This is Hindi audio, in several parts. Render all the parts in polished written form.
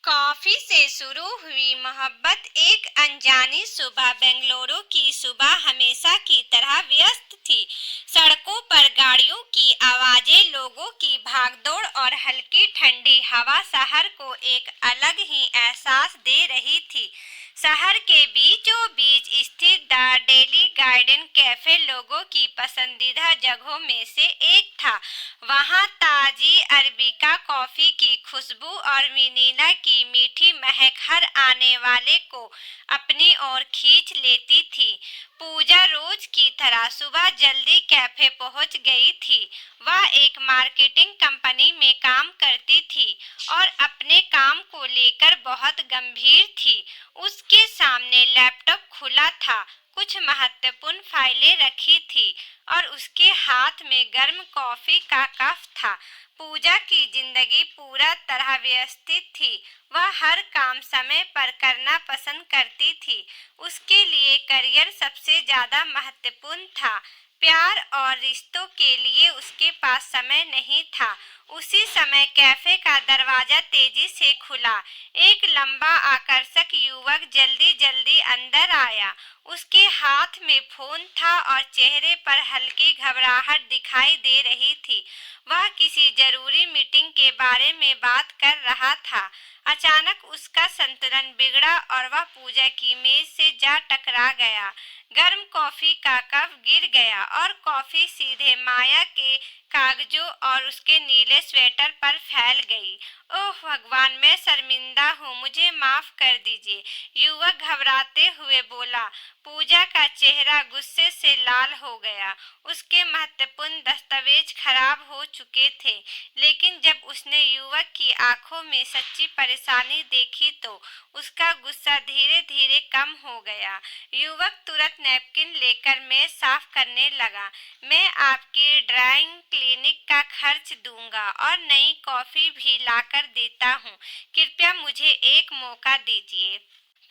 कॉफी से शुरू हुई मोहब्बत एक अनजानी सुबह। बेंगलुरु की सुबह हमेशा की तरह व्यस्त थी। सड़कों पर गाड़ियों की आवाजें, लोगों की भागदौड़ और हल्की ठंडी हवा शहर को एक अलग ही एहसास दे रही थी। शहर के बीचों बीच स्थित द डेली गार्डन कैफे लोगों की पसंदीदा जगहों में से एक था। वहाँ ताजी अरबिका कॉफी की खुशबू और वेनिला की मीठी महक हर आने वाले को अपनी ओर खींच लेती थी। पूजा रोज की तरह सुबह जल्दी कैफे पहुंच गई थी। वह एक मार्केटिंग कंपनी में काम करती थी और अपने काम को लेकर बहुत गंभीर थी। उसके सामने लैपटॉप खुला था, कुछ महत्वपूर्ण फाइलें रखी थी और उसके हाथ में गर्म कॉफी का कप था। पूजा की जिंदगी पूरा तरह व्यवस्थित थी। वह हर काम समय पर करना पसंद करती थी। उसके लिए करियर सबसे ज्यादा महत्वपूर्ण था। प्यार और रिश्तों के लिए उसके पास समय नहीं था। उसी समय कैफे का दरवाजा तेजी से खुला। एक लंबा आकर्षक युवक जल्दी जल्दी अंदर आया। उसके हाथ में फोन था और चेहरे पर हल्की घबराहट दिखाई दे रही थी। वह किसी जरूरी मीटिंग के बारे में बात कर रहा था। अचानक उसका संतुलन बिगड़ा और वह पूजा की मेज से जा टकरा गया। गर्म कॉफी का कप गिर गया और कॉफी सीधे माया के कागजों और उसके नीले स्वेटर पर फैल गई। ओह भगवान, मैं शर्मिंदा हूँ, मुझे माफ कर दीजिए, युवक घबराते हुए बोला। पूजा का चेहरा गुस्से से लाल हो गया। उसके महत्वपूर्ण दस्तावेज खराब हो चुके थे। लेकिन जब उसने युवक की आंखों में सच्ची परेशानी देखी तो उसका गुस्सा धीरे धीरे कम हो गया। युवक तुरंत नैपकिन लेकर मेज साफ करने लगा। मैं आपकी ड्राइंग क्लिनिक का खर्च दूंगा और नई कॉफी भी लाकर देता हूँ। कृपया मुझे एक मौका दीजिए।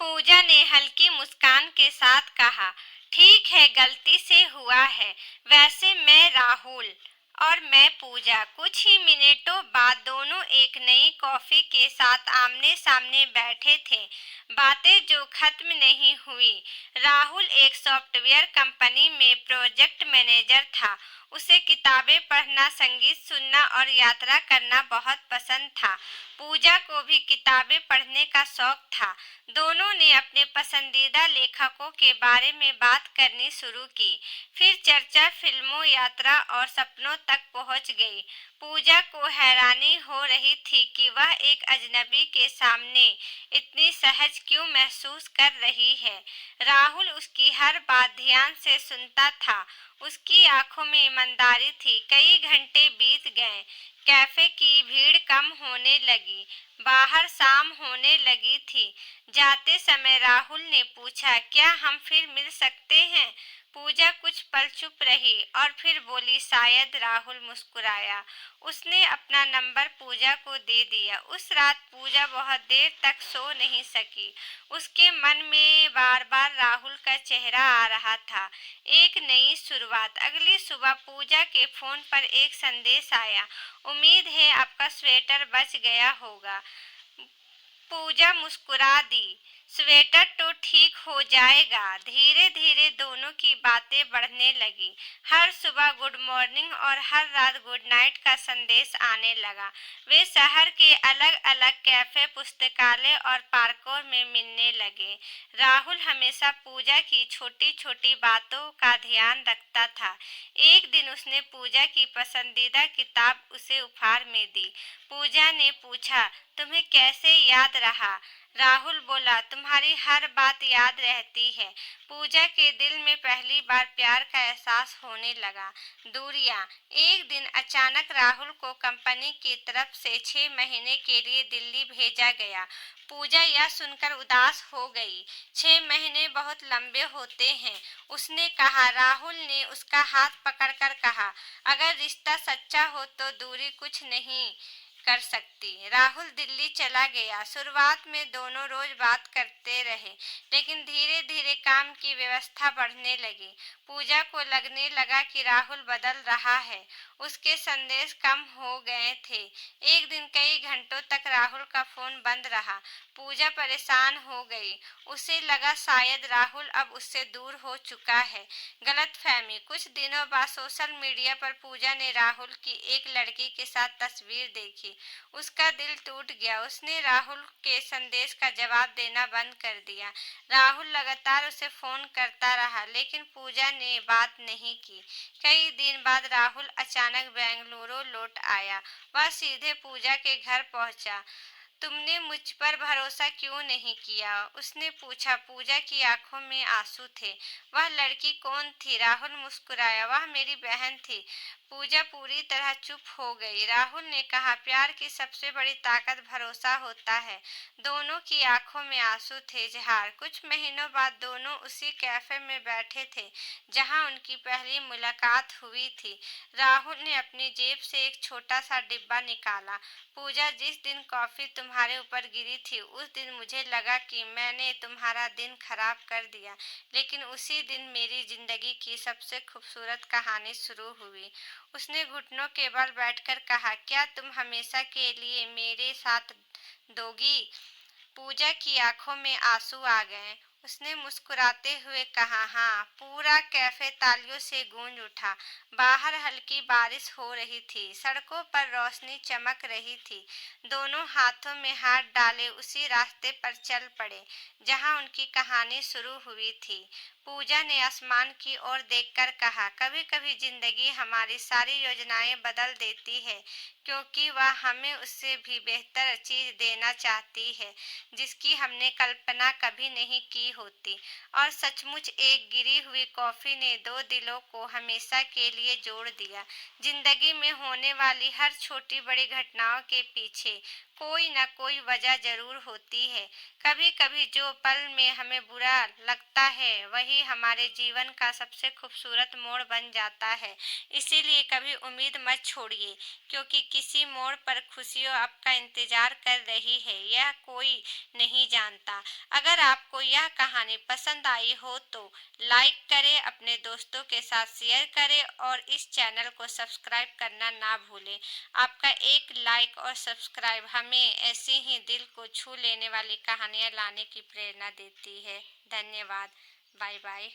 पूजा ने हल्की मुस्कान के साथ कहा, ठीक है, गलती से हुआ है। वैसे मैं राहुल और मैं पूजा। कुछ ही मिनटों बाद दोनों एक नई कॉफी के साथ आमने सामने बैठे थे। बातें जो खत्म नहीं हुई। राहुल एक सॉफ्टवेयर कंपनी में प्रोजेक्ट मैनेजर था। उसे किताबें पढ़ना, संगीत सुनना और यात्रा करना बहुत पसंद था। पूजा को भी किताबें पढ़ने का शौक था। दोनों ने अपने पसंदीदा लेखकों के बारे में बात करनी शुरू की। फिर चर्चा फिल्मों, यात्रा और सपनों तक पहुंच गई। पूजा को हैरानी हो रही थी कि वह एक अजनबी के सामने इतनी सहज क्यों महसूस कर रही है। राहुल उसकी हर बात ध्यान से सुनता था। उसकी आंखों में ईमानदारी थी। कई घंटे बीत गए। कैफे की भीड़ कम होने लगी। बाहर शाम होने लगी थी। जाते समय राहुल ने पूछा, क्या हम फिर मिल सकते हैं? पूजा कुछ पल चुप रही और फिर बोली, शायद। राहुल मुस्कुराया। उसने अपना नंबर पूजा को दे दिया। उस रात पूजा बहुत देर तक सो नहीं सकी। उसके मन में बार बार राहुल का चेहरा आ रहा था। एक नई शुरुआत। अगली सुबह पूजा के फोन पर एक संदेश आया, उम्मीद है आपका स्वेटर बच गया होगा। पूजा मुस्कुरा दी। स्वेटर तो ठीक हो जाएगा। धीरे धीरे दोनों की बातें बढ़ने लगी। हर सुबह गुड मॉर्निंग और हर रात गुड नाइट का संदेश आने लगा। वे शहर के अलग अलग कैफे, पुस्तकालय और पार्कों में मिलने लगे। राहुल हमेशा पूजा की छोटी छोटी बातों का ध्यान रखता था। एक दिन उसने पूजा की पसंदीदा किताब उसे उपहार में दी। पूजा ने पूछा, तुम्हें कैसे याद रहा? राहुल बोला, तुम्हारी हर बात याद रहती है। पूजा के दिल में पहली बार प्यार का एहसास होने लगा। दूरियां। एक दिन अचानक राहुल को कंपनी की तरफ से 6 महीने के लिए दिल्ली भेजा गया। पूजा यह सुनकर उदास हो गई। 6 महीने बहुत लंबे होते हैं, उसने कहा। राहुल ने उसका हाथ पकड़कर कहा, अगर रिश्ता सच्चा हो तो दूरी कुछ नहीं, कर सकती। राहुल दिल्ली चला गया। शुरुआत में दोनों रोज बात करते रहे, लेकिन धीरे धीरे काम की व्यवस्था बढ़ने लगी। पूजा को लगने लगा कि राहुल बदल रहा है। उसके संदेश कम हो गए थे। एक दिन कई घंटों तक राहुल का फोन बंद रहा। पूजा परेशान हो गई। उसे लगा शायद राहुल अब उससे दूर हो चुका है। गलतफहमी। कुछ दिनों बाद सोशल मीडिया पर पूजा ने राहुल की एक लड़की के साथ तस्वीर देखी। उसका दिल टूट गया। उसने राहुल के संदेश का जवाब देना बंद कर दिया। राहुल लगातार उसे फोन करता रहा, लेकिन पूजा ने बात नहीं की। कई दिन बाद राहुल अचानक बेंगलुरु लौट आया। वह सीधे पूजा के घर पहुंचा। तुमने मुझ पर भरोसा क्यों नहीं किया? उसने पूछा। पूजा की आंखों में आंसू थे। वह लड़की कौन थी? राहुल मुस्कुराया। वह मेरी बहन थी। पूजा पूरी तरह चुप हो गई। राहुल ने कहा, प्यार की सबसे बड़ी ताकत भरोसा होता है। दोनों की आंखों में आंसू थे। जहार। कुछ महीनों बाद दोनों उसी कैफे में बैठे थे जहां उनकी पहली मुलाकात हुई थी। राहुल ने अपनी जेब से एक छोटा सा डिब्बा निकाला। पूजा, जिस दिन कॉफी तुम्हारे ऊपर गिरी थी उस दिन मुझे लगा कि मैंने तुम्हारा दिन खराब कर दिया, लेकिन उसी दिन मेरी जिंदगी की सबसे खूबसूरत कहानी शुरू हुई। उसने घुटनों के बल बैठकर कहा, क्या तुम हमेशा के लिए मेरे साथ दोगी? पूजा की आंखों में आंसू आ गए। उसने मुस्कुराते हुए कहा, हाँ। पूरा कैफे तालियों से गूंज उठा। बाहर हल्की बारिश हो रही थी। सड़कों पर रोशनी चमक रही थी। दोनों हाथों में हाथ डाले उसी रास्ते पर चल पड़े जहां उनकी कहानी शुरू हुई थी। पूजा ने आसमान की ओर देखकर कहा, कभी कभी जिंदगी हमारी सारी योजनाएं बदल देती है, क्योंकि वह हमें उससे भी बेहतर चीज देना चाहती है जिसकी हमने कल्पना कभी नहीं की होती। और सचमुच एक गिरी हुई कॉफी ने दो दिलों को हमेशा के लिए जोड़ दिया। जिंदगी में होने वाली हर छोटी बड़ी घटनाओं के पीछे कोई न कोई वजह जरूर होती है। कभी कभी जो पल में हमें बुरा लगता है वही हमारे जीवन का सबसे खूबसूरत मोड़ बन जाता है। इसीलिए कभी उम्मीद मत छोड़िए, क्योंकि किसी मोड़ पर खुशियों आपका इंतजार कर रही है, यह कोई नहीं जानता। अगर आपको यह कहानी पसंद आई हो तो लाइक करें, अपने दोस्तों के साथ शेयर करें और इस चैनल को सब्सक्राइब करना ना भूलें। आपका एक लाइक और सब्सक्राइब हमें ऐसी ही दिल को छू लेने वाली कहानियाँ लाने की प्रेरणा देती है। धन्यवाद। Bye bye.